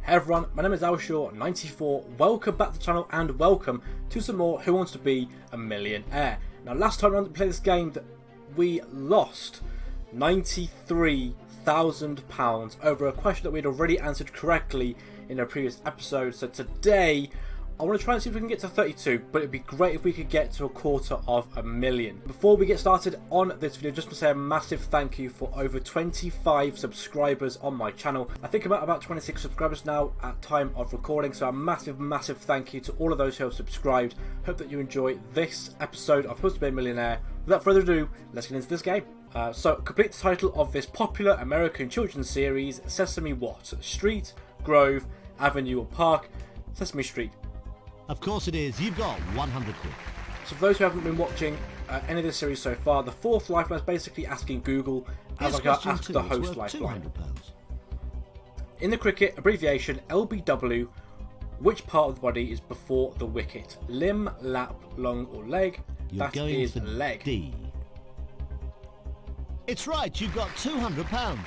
Hey everyone, my name is Alshaw94, welcome back to the channel and welcome to some more Who Wants to Be a Millionaire. Now last time around we played this game we lost £93,000 over a question that we had already answered correctly in a previous episode. So today I want to try and see if we can get to 32, but it'd be great if we could get to $250,000. Before we get started on this video, just to say a massive thank you for over 25 subscribers on my channel. I think I'm at about 26 subscribers now at time of recording, so a massive thank you to all of those who have subscribed. Hope that you enjoy this episode of Who Wants to Be a Millionaire. Without further ado, let's get into this game. So complete the title of this popular American children's series, Sesame What? Street, Grove, Avenue or Park? Sesame Street. Of course it is. You've got 100 quid. So for those who haven't been watching any of this series so far, the fourth lifeline is basically asking Google as like ask the host lifeline. In the cricket abbreviation LBW, which part of the body is before the wicket? Limb, lap, lung or leg? That is leg. D. It's right, you've got £200.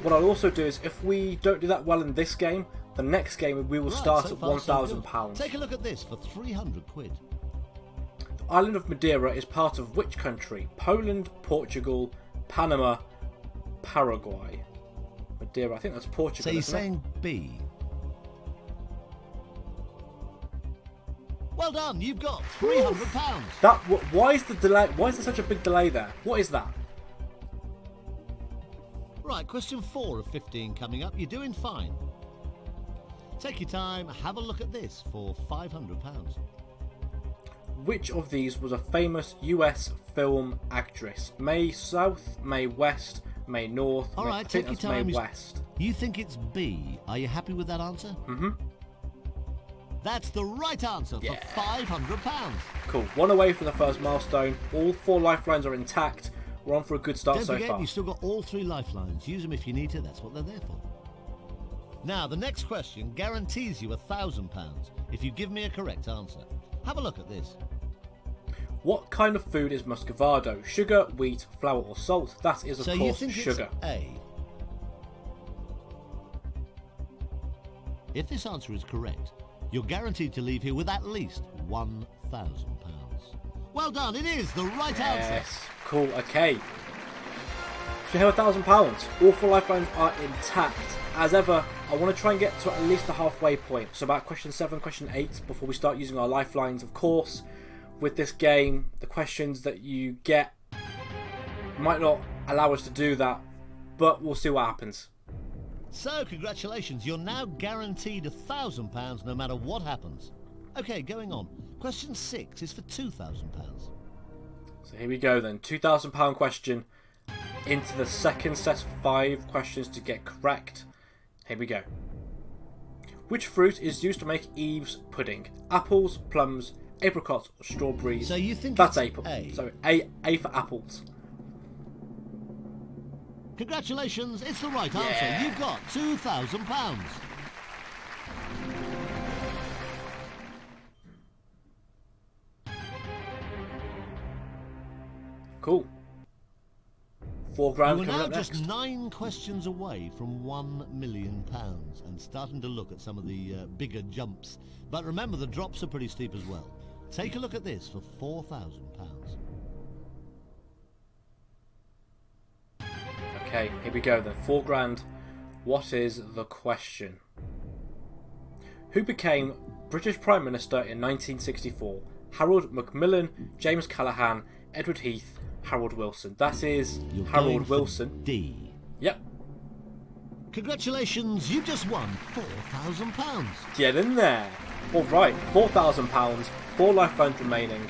What I'll also do is, if we don't do that well in this game, the next game we will start at £1,000. Take a look at this for 300 quid. The island of Madeira is part of which country? Poland, Portugal, Panama, Paraguay. Madeira, I think that's Portugal. So you're saying B. Well done, you've got £300. That why is the delay? Why is there such a big delay there? What is that? Right, question 4 of 15 coming up. You're doing fine. Take your time, have a look at this for £500. Which of these was a famous US film actress? Mae South, Mae West, Mae North? All right, take your time. Mae West. You think it's B. Are you happy with that answer? Mm-hmm. That's the right answer for £500. Cool. One away from the first milestone. All 4 lifelines are intact. We're on for a good start so far. Don't forget, you've still got all 3 lifelines. Use them if you need to. That's what they're there for. Now, the next question guarantees you £1,000 if you give me a correct answer. Have a look at this. What kind of food is muscovado? Sugar, wheat, flour or salt? That is, of course, you think sugar. It's A. If this answer is correct, you're guaranteed to leave here with at least £1,000. Well done, it is the right answer. Yes, cool, okay. So we have £1,000. All 4 lifelines are intact. As ever, I want to try and get to at least the halfway point. So about question 7, question 8, before we start using our lifelines. Of course, with this game, the questions that you get might not allow us to do that, but we'll see what happens. So, congratulations, you're now guaranteed £1,000 no matter what happens. Okay, going on. Question 6 is for £2,000. So here we go then, £2,000 question into the second set of 5 questions to get correct. Here we go. Which fruit is used to make Eve's pudding? Apples, plums, apricots, or strawberries? So you think that's it's apple. A. So A for apples. Congratulations, it's the right answer. You've got £2,000. Cool. £4 coming We're now up just next. 9 questions away from £1 million and starting to look at some of the bigger jumps. But remember, the drops are pretty steep as well. Take a look at this for £4,000. Okay, here we go then. £4. What is the question? Who became British Prime Minister in 1964? Harold Macmillan, James Callaghan, Edward Heath, Harold Wilson. That is Harold Wilson. D. Yep. Congratulations, you've just won £4,000. Get in there. Alright, £4,000, 4 lifelines remaining,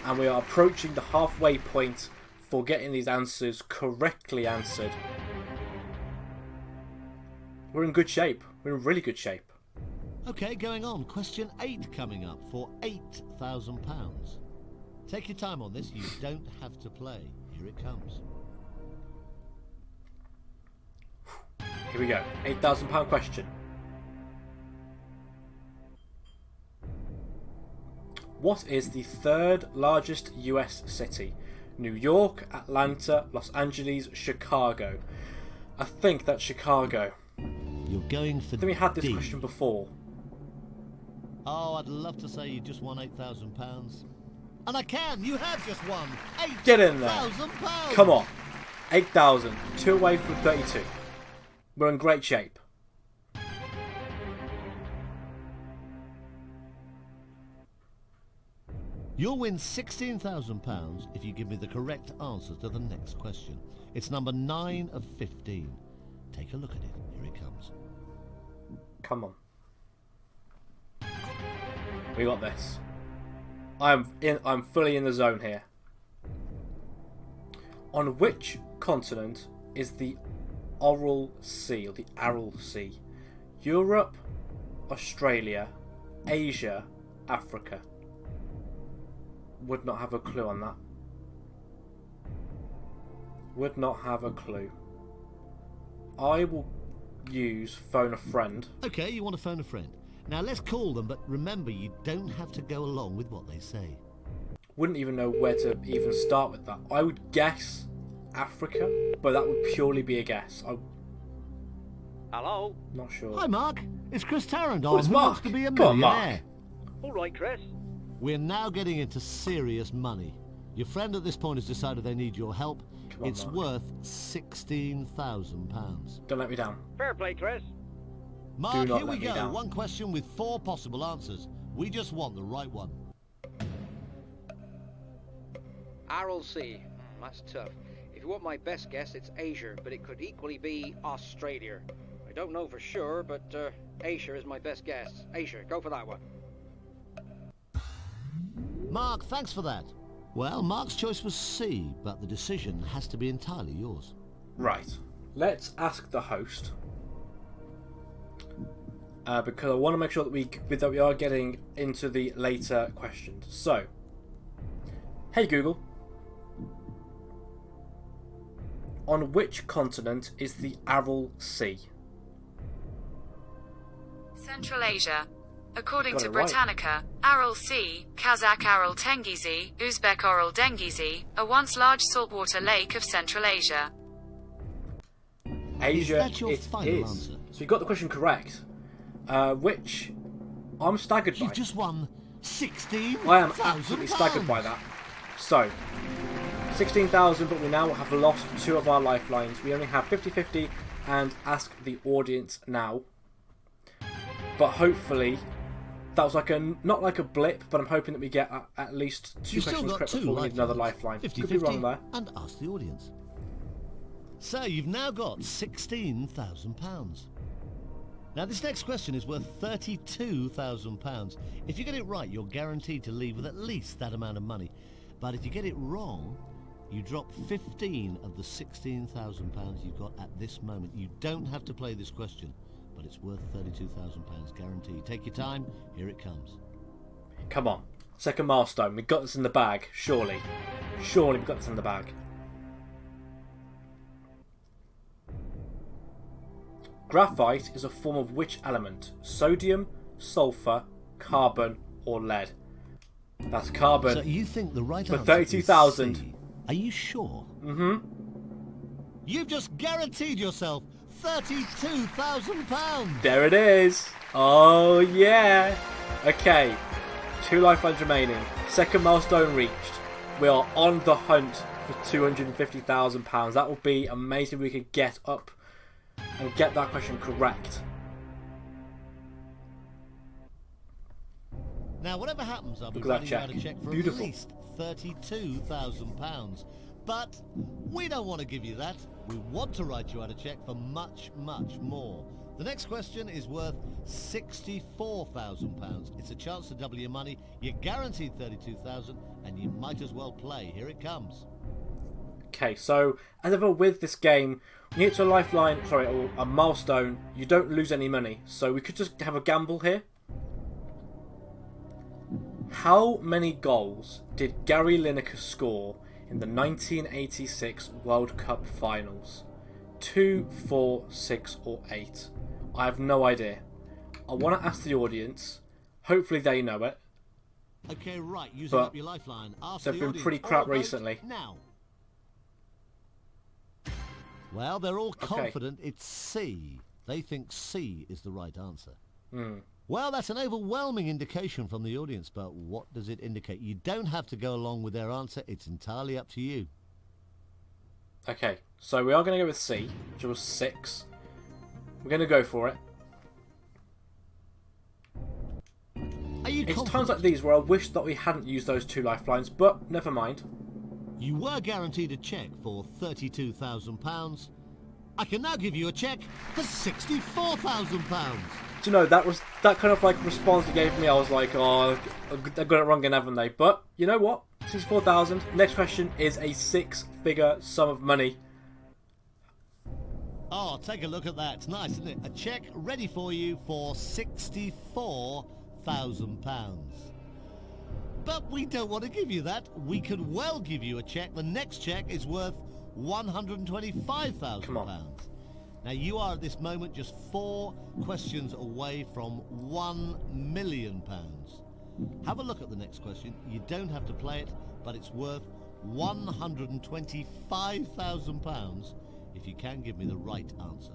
and we are approaching the halfway point for getting these answers correctly answered. We're in good shape. We're in really good shape. Okay, going on. Question 8 coming up for £8,000. Take your time on this. You don't have to play. Here it comes. Here we go. £8,000 question. What is the 3rd largest US city? New York, Atlanta, Los Angeles, Chicago. I think that's Chicago. You're going for Then we had this D. question before. Oh, I'd love to say you just won £8,000. And I can! You have just won £8,000! Get in there! Come on! 8,000. 2 away from 32. We're in great shape. You'll win £16,000 if you give me the correct answer to the next question. It's number 9 of 15. Take a look at it. Here it comes. Come on. We got this. I'm fully in the zone here. On which continent is the Aral Sea, or the Aral Sea? Europe, Australia, Asia, Africa? Would not have a clue on that. Would not have a clue. I will use phone a friend. Okay, you want to phone a friend. Now let's call them, but remember you don't have to go along with what they say. Wouldn't even know where to even start with that. I would guess Africa, but that would purely be a guess. Hello? Not sure. Hi Mark, it's Chris Tarrant. Oh, it's Who Mark. wants to be a Come on, millionaire? All right, Chris. We're now getting into serious money. Your friend at this point has decided they need your help. Come on, It's Mark. worth £16,000. Don't let me down. Fair play, Chris. Mark, not here we let me go. down. One question with 4 possible answers. We just want the right one. Aral Sea. That's tough. If you want my best guess, it's Asia, but it could equally be Australia. I don't know for sure, but Asia is my best guess. Asia, go for that one. Mark, thanks for that. Well, Mark's choice was C, but the decision has to be entirely yours. Right. Let's ask the host. Because I want to make sure that we are getting into the later questions. So, hey Google. On which continent is the Aral Sea? Central Asia. According Got to it right. Britannica, Aral Sea, Kazakh Aral Tengizi, Uzbek Aral Dengizi, a once large saltwater lake of Central Asia. Asia, Is that your it final is. answer? So you got the question correct. Which I'm staggered by. You've just won £16,000. I am absolutely staggered by that. So, 16,000, but we now have lost 2 of our lifelines. We only have 50-50 and ask the audience now. But hopefully, that was like not like a blip, but I'm hoping that we get at least 2 You've still questions got correct 2 before we need another lifelines. lifeline. 50-50, Could be wrong there. and ask the audience. So you've now got £16,000. Now this next question is worth £32,000. If you get it right, you're guaranteed to leave with at least that amount of money. But if you get it wrong, you drop 15 of the £16,000 you've got at this moment. You don't have to play this question, but it's worth £32,000 guaranteed. Take your time, here it comes. Come on. Second milestone. We got this in the bag, surely. Surely we got this in the bag. Graphite is a form of which element? Sodium, sulfur, carbon, or lead? That's carbon. So you think the right For answer 32,000. is C. Are you sure? Mm-hmm. You've just guaranteed yourself £32,000. There it is. Oh, yeah. Okay. 2 lifelines remaining. Second milestone reached. We are on the hunt for £250,000. That would be amazing if we could get up and get that question correct. Now, whatever happens, I'll be Look at that writing you out a check. cheque for Beautiful. at least £32,000. But we don't want to give you that. We want to write you out a cheque for much, much more. The next question is worth £64,000. It's a chance to double your money. You're guaranteed £32,000, and you might as well play. Here it comes. Okay, so as ever with this game, when you get to a lifeline, sorry, or a milestone, you don't lose any money. So we could just have a gamble here. How many goals did Gary Lineker score in the 1986 World Cup Finals? 2, 4, 6 or 8? I have no idea. I want to ask the audience. Hopefully they know it. Okay, right, using But up your lifeline. Ask they've the been audience. pretty crap All vote recently. Now. Well, they're all confident it's C. They think C is the right answer. Hmm. Well, that's an overwhelming indication from the audience, but what does it indicate? You don't have to go along with their answer. It's entirely up to you. Okay, so we are going to go with C, which was 6. We're going to go for it. Are you It's confident? times like these where I wish that we hadn't used those 2 lifelines, but never mind. You were guaranteed a cheque for £32,000. I can now give you a cheque for £64,000. Do you know, that kind of like response they gave me, I was like, oh, they got it wrong again, haven't they? But, you know what? 64,000. Next question is a 6-figure sum of money. Oh, take a look at that. It's nice, isn't it? A cheque ready for you for £64,000. But we don't want to give you that. We could well give you a cheque. The next cheque is worth £125,000. Come on. Now, you are at this moment just 4 questions away from £1 million. Have a look at the next question. You don't have to play it, but it's worth £125,000 if you can give me the right answer.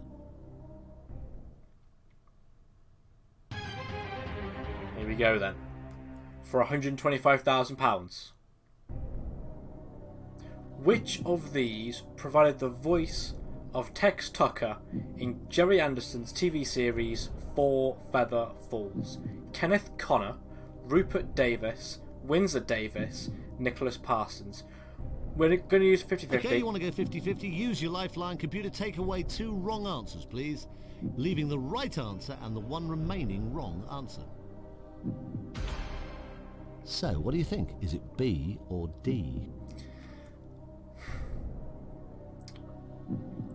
Here we go then. For £125,000. Which of these provided the voice of Tex Tucker in Jerry Anderson's TV series Four Feather Falls? Kenneth Connor, Rupert Davis, Windsor Davis, Nicholas Parsons. We're going to use 50-50. Okay, you want to go 50-50? Use your lifeline. Computer, take away 2 wrong answers, please. Leaving the right answer and the one remaining wrong answer. So, what do you think? Is it B or D?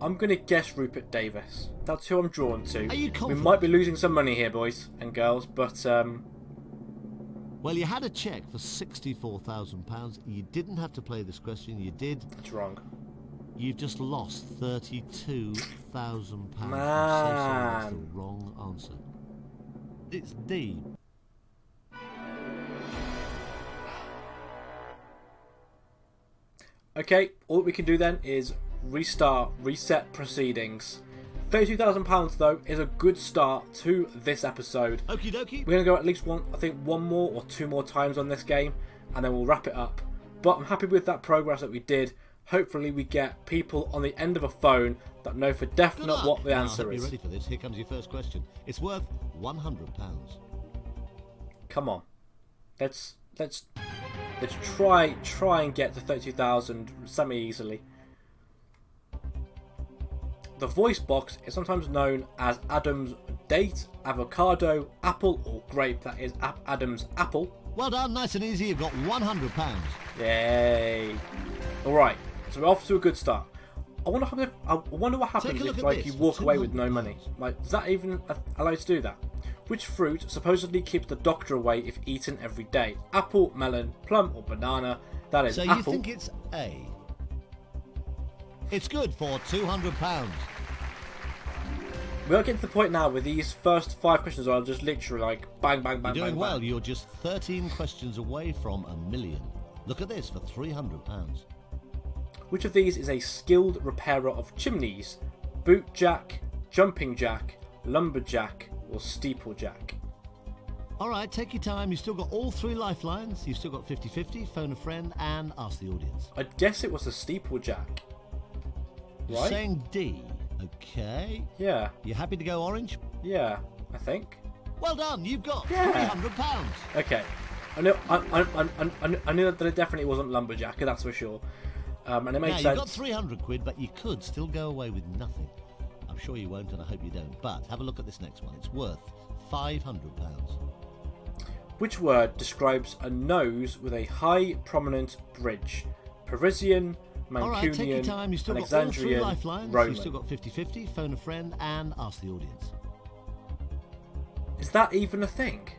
I'm going to guess Rupert Davis. That's who I'm drawn to. Are you We confident? might be losing some money here, boys and girls, but Well, you had a cheque for £64,000. You didn't have to play this question. You did. it's wrong. You've just lost £32,000. I'm so sorry, that's the Man. wrong answer. It's D. Okay, all that we can do then is reset proceedings. £32,000 though is a good start to this episode. Okie dokie. We're going to go at least one more or 2 more times on this game, and then we'll wrap it up. But I'm happy with that progress that we did. Hopefully we get people on the end of a phone that know for Good definite luck. what the Now, I answer hope is. you're ready for this. Here comes your first question. It's worth £100. Come on, let's try and get to 32,000 semi-easily. The voice box is sometimes known as Adam's date, avocado, apple, or grape. That is Adam's apple. Well done, nice and easy. You've got £100. Yay! All right, so we're off to a good start. I wonder what happens Take a look if at like this you for walk away with no £200. money. Like, does that even allow you to do that? Which fruit supposedly keeps the doctor away if eaten every day? Apple, melon, plum, or banana? That is So apple. you think it's A? It's good for £200. We are getting to the point now where these first 5 questions are just literally like bang, bang, bang, You're doing bang, well. bang. You're just 13 questions away from £1 million. Look at this for £300. Which of these is a skilled repairer of chimneys? Boot jack, jumping jack, lumberjack, or steeplejack? All right, take your time. You've still got all 3 lifelines. You've still got 50-50, phone a friend, and ask the audience. I'd guess it was a steeplejack. You're Right? saying D. Okay. Yeah, You happy to go orange? yeah, I think. Well done. You've got Yeah. £300. Okay. I knew that it definitely wasn't lumberjack, that's for sure. And it Now, makes you've sense. got £300, but you could still go away with nothing. I'm sure you won't, and I hope you don't. But have a look at this next one. It's worth £500. Which word describes a nose with a high prominent bridge? Parisian, All right, take your Mancunian, time. You've still got all 3 Alexandrian, lifelines. Roman. You've still got 50-50, phone a friend, and ask the audience. Is that even a thing?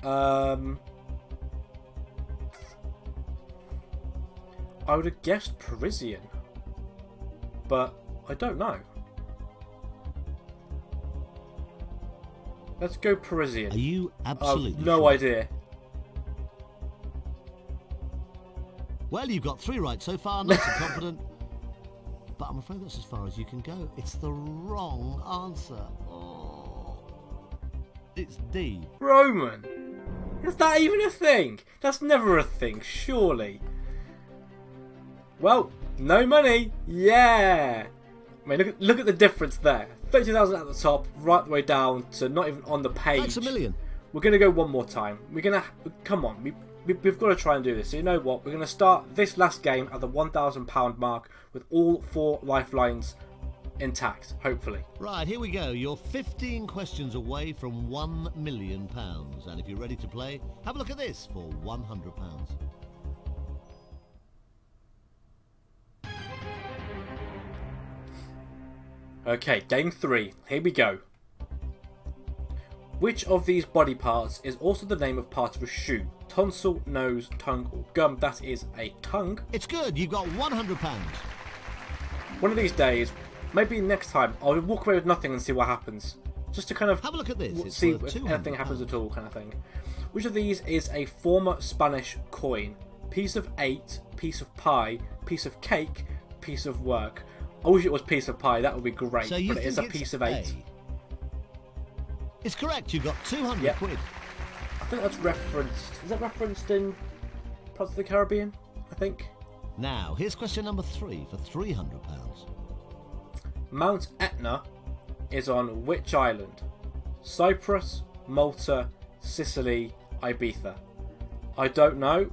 I would have guessed Parisian, but I don't know. Let's go Parisian. Are you absolutely no sure? idea. Well, you've got 3 right so far. Nice and confident. but I'm afraid that's as far as you can go. It's the wrong answer. Oh. It's D. Roman? Is that even a thing? That's never a thing, surely. Well, no money. Yeah. I mean, look at the difference there. 32,000 at the top, right the way down to not even on the page. That's $1 million. We're going to go one more time. We're going to... Come on. We've got to try and do this. So you know what? We're going to start this last game at the £1,000 mark with all 4 lifelines intact, hopefully. Right, here we go. You're 15 questions away from £1 million. And if you're ready to play, have a look at this for £100. Okay, game 3. Here we go. Which of these body parts is also the name of part of a shoe? Tonsil, nose, tongue, or gum? That is a tongue. It's good. You've got £100. One of these days, maybe next time, I'll walk away with nothing and see what happens. Just to kind of have a look at this. See if anything happens at all, kind of thing. Which of these is a former Spanish coin? Piece of 8, piece of pie, piece of cake, piece of work. I wish it was piece of pie. That would be great. So you but it is a piece of 8. It's correct. You've got 200 quid. I think that's referenced. Is that referenced in parts of the Caribbean? I think. Now, here's question number 3 for £300. Mount Etna is on which island? Cyprus, Malta, Sicily, Ibiza. I don't know.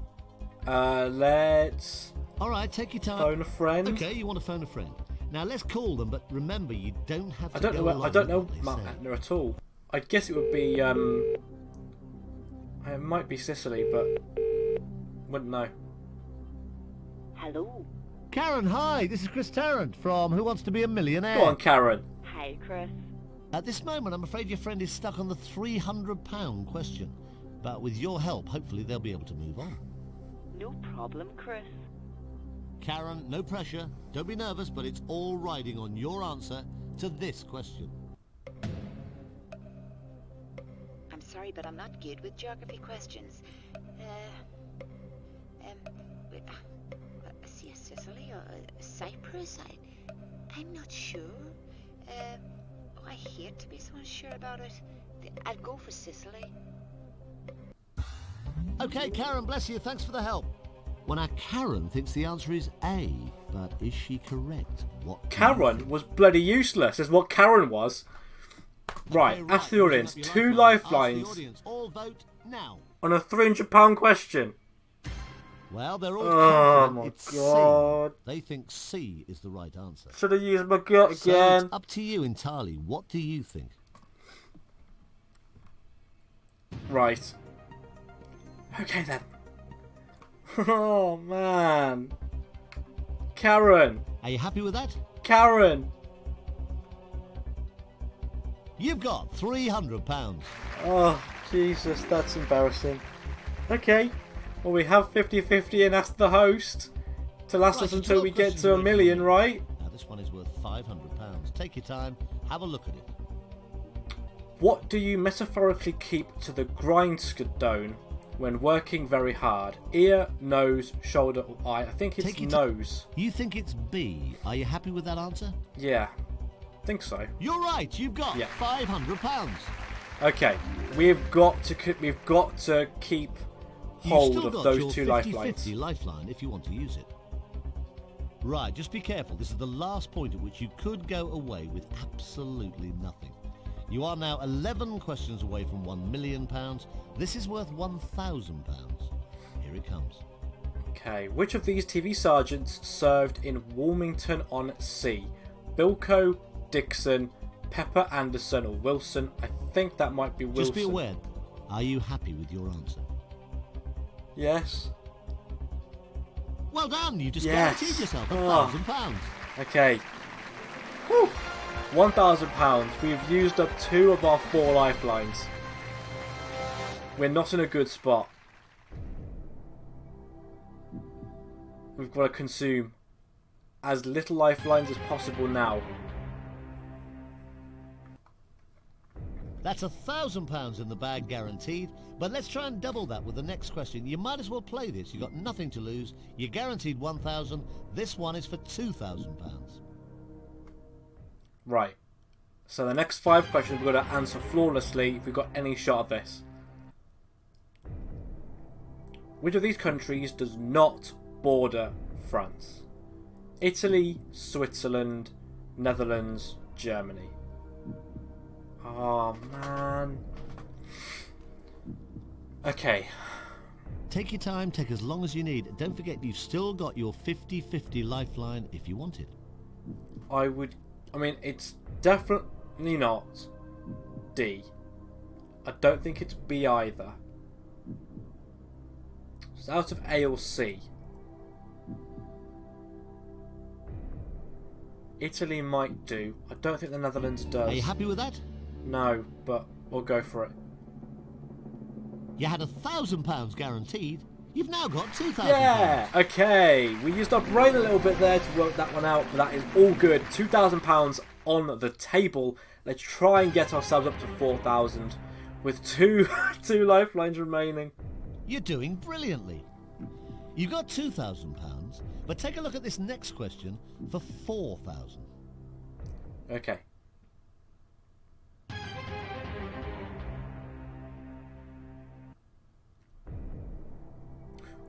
Let's... All right, take your time. Phone a friend. Okay, you want to phone a friend. Now, let's call them, but remember, you don't have to I don't know Mount say. Etna at all. I guess it would be... It might be Sicily, but... Wouldn't know. Hello. Karen, hi. This is Chris Tarrant from Who Wants to Be a Millionaire. Go on, Karen. Hi, Chris. At this moment, I'm afraid your friend is stuck on the £300 question. But with your help, hopefully they'll be able to move on. No problem, Chris. Karen, no pressure. Don't be nervous, but it's all riding on your answer to this question. I'm sorry, but I'm not good with geography questions. Sicily or Cyprus? I'm not sure. I hate to be so unsure about it. I'll go for Sicily. Okay, Karen, bless you. Thanks for the help. Well, now, Karen thinks the answer is A, but is she correct? What? Karen was bloody useless, is what Karen was. Right, Okay, ask the audience. Ask 2 the lifelines audience. All vote now. on a £300 question. Well, they're all Oh confident my it's God. C. They think C is the right answer. Should have used my gut So again. it's up to you entirely. What do you think? Right. Okay then. Oh man. Karen. Are you happy with that? Karen. You've got £300. Oh, Jesus, that's embarrassing. Okay. Well, we have 50-50 and ask the host to last us Right, until we 12 get to a questions million, away from right? Now, this one is worth £500. Take your time. Have a look at it. What do you metaphorically keep to the grindstone when working very hard? Ear, nose, shoulder, or eye? I think it's Take your nose. You think it's B. Are you happy with that answer? Yeah, I think so. You're right. You've got Yeah. £500. Okay, we've got to keep You've hold still of got those your 2 lifelines. 50-50 lifeline if you want to use it. Right, just be careful. This is the last point at which you could go away with absolutely nothing. You are now 11 questions away from £1 million. This is worth £1,000. Here it comes. Okay, which of these TV sergeants served in Wilmington-on-Sea? Bilko, Dixon, Pepper Anderson, or Wilson? I think that might be Wilson. Just be aware. Are you happy with your answer? Yes. Well done. You just Yes. guaranteed yourself Oh. £1,000. Okay. Whew. £1,000. We've used up 2 of our 4 lifelines. We're not in a good spot. We've got to consume as little lifelines as possible now. That's £1,000 in the bag guaranteed, but let's try and double that with the next question. You might as well play this. You've got nothing to lose. You're guaranteed £1,000. This one is for £2,000. Right. So the next 5 questions we've got to answer flawlessly if we've got any shot of this. Which of these countries does not border France? Italy, Switzerland, Netherlands, Germany. Oh, man. Okay. Take your time, take as long as you need. Don't forget, you've still got your 50-50 lifeline if you want it. I mean, it's definitely not D. I don't think it's B either. It's out of A or C. Italy might do. I don't think the Netherlands does. Are you happy with that? No, but we'll go for it. You had £1,000 guaranteed. You've now got £2,000. Yeah, okay. We used our brain a little bit there to work that one out, but that is all good. £2,000 on the table. Let's try and get ourselves up to 4,000 with two lifelines remaining. You're doing brilliantly. You got £2,000, but take a look at this next question for 4,000. Okay.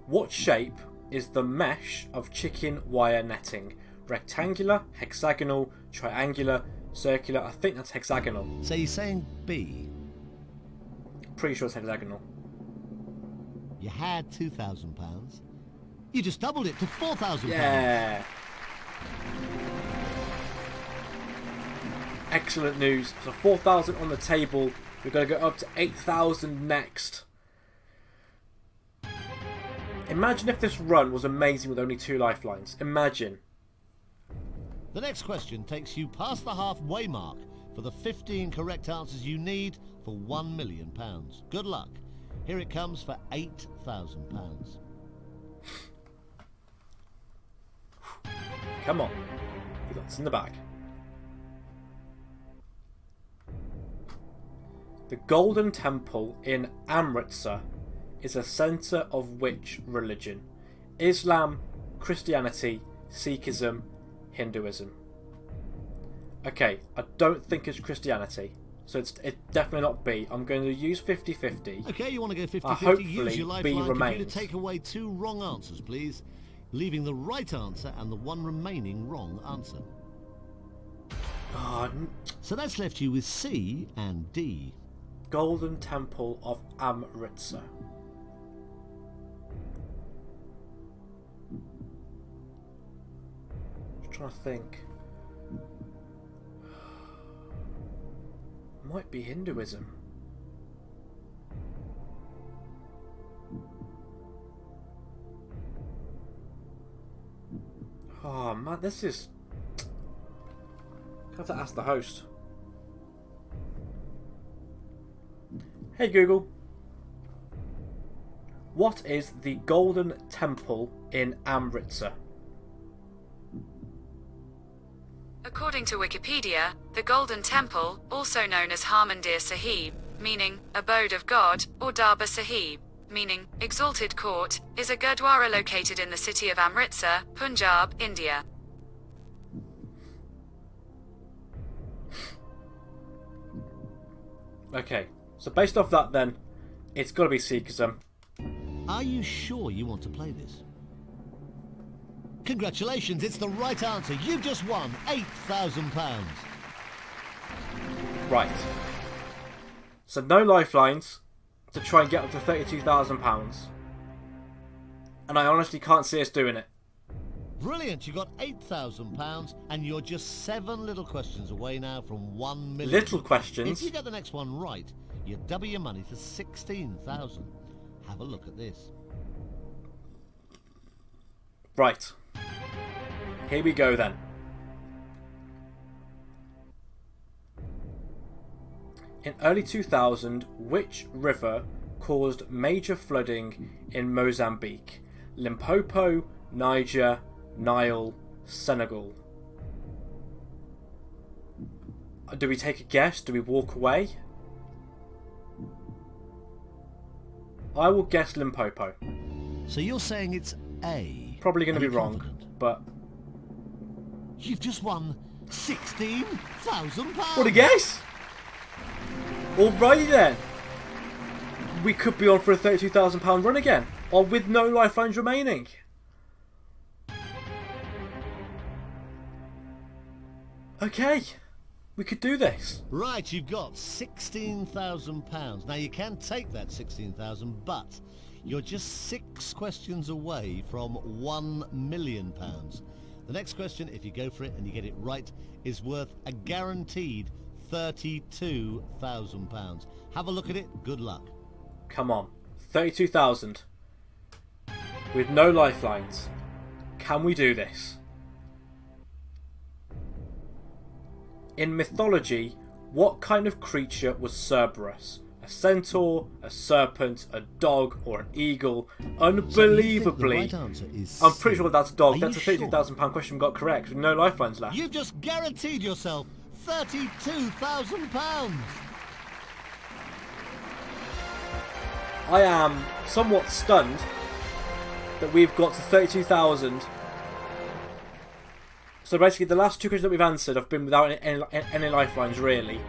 What shape is the mesh of chicken wire netting? Rectangular, hexagonal, triangular, circular? I think that's hexagonal. So you're saying B. Pretty sure it's hexagonal. You had £2,000. You just doubled it to £4,000. Yeah. Excellent news. So 4,000 on the table. We're going to go up to 8,000 next. Imagine if this run was amazing with only 2 lifelines. Imagine. The next question takes you past the halfway mark for the 15 correct answers you need for £1 million. Good luck. Here it comes for £8,000. Come on. We got this in the bag. The Golden Temple in Amritsar is a centre of which religion? Islam, Christianity, Sikhism, Hinduism. Okay, I don't think it's Christianity, so it's definitely not B. I'm going to use 50-50. Okay, you want to go 50-50? Hopefully Use your B lifeline remains. computer. Take away 2 wrong answers, please, leaving the right answer and the 1 remaining wrong answer. Oh, So that's left you with C and D. Golden Temple of Amritsar. Just trying to think. Might be Hinduism. Oh man, this is... I have to ask the host. Hey Google. What is the Golden Temple in Amritsar? According to Wikipedia, the Golden Temple, also known as Harmandir Sahib, meaning abode of God, or Darbar Sahib, meaning exalted court, is a gurdwara located in the city of Amritsar, Punjab, India. Okay, so based off that then, it's got to be Sikhism. Are you sure you want to play this? Congratulations, it's the right answer. You've just won £8,000. Right. So no lifelines to try and get up to £32,000. And I honestly can't see us doing it. Brilliant, you got £8,000 and you're just 7 little questions away now from 1 million. Little questions? If you get the next one right, you double your money to 16,000. Have a look at this. Right. Here we go then. In early 2000, which river caused major flooding in Mozambique? Limpopo, Niger, Nile, Senegal. Do we take a guess? Do we walk away? I will guess Limpopo. So you're saying it's A? Probably going to Are be you wrong, confident? but... You've just won £16,000. What a guess! Alrighty then. We could be on for a £32,000 run again, or with no lifelines remaining. Okay, we could do this. Right, you've got £16,000. Now you can take that 16,000, but you're just 6 questions away from £1 million. The next question, if you go for it and you get it right, is worth a guaranteed £32,000. Have a look at it. Good luck. Come on, 32,000 with no lifelines. Can we do this? In mythology, what kind of creature was Cerberus? A centaur, a serpent, a dog, or an eagle? Unbelievably, So the right answer is I'm pretty sure that's a dog. Are That's a you £32,000 question we got correct with no lifelines left. You've just guaranteed yourself £32,000. I am somewhat stunned that we've got to 32,000. So basically the last 2 questions that we've answered have been without any lifelines really.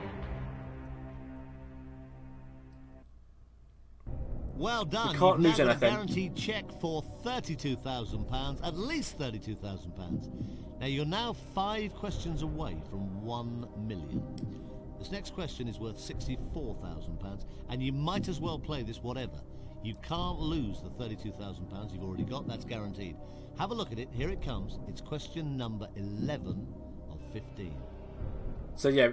Well done. We can't lose You've now got anything. a guaranteed cheque for £32,000, at least £32,000. Now you're now 5 questions away from 1 million. This next question is worth £64,000, and you might as well play this whatever. You can't lose the £32,000 you've already got. That's guaranteed. Have a look at it. Here it comes. It's question number 11 of 15. So yeah,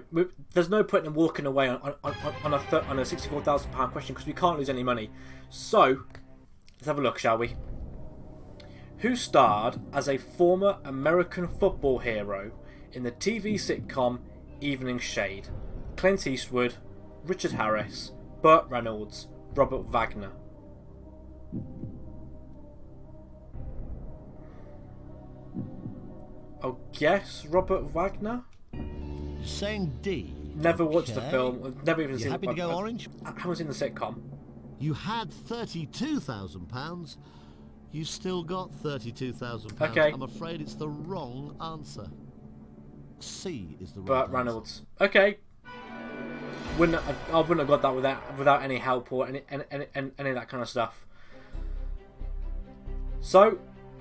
there's no point in walking away on a £64,000 question because we can't lose any money. So let's have a look, shall we? Who starred as a former American football hero in the TV sitcom Evening Shade? Clint Eastwood, Richard Harris, Burt Reynolds, Robert Wagner. I'll guess Robert Wagner? You're saying D. Never watched the Okay. film. I've never even You seen happy to go orange? I haven't seen the sitcom. You had £32,000. You still got £32,000. Okay. I'm afraid it's the wrong answer. C is the right Burt answer. Reynolds. Okay. I wouldn't have got that without any help or any of that kind of stuff. So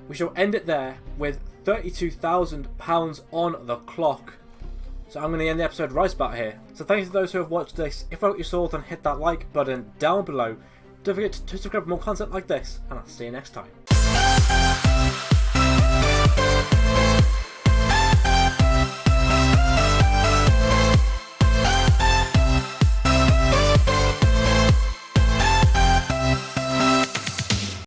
we shall end it there with £32,000 on the clock. So I'm going to end the episode right about here. So thank you to those who have watched this. If you like what you saw, then hit that like button down below. Don't forget to subscribe for more content like this, and I'll see you next time.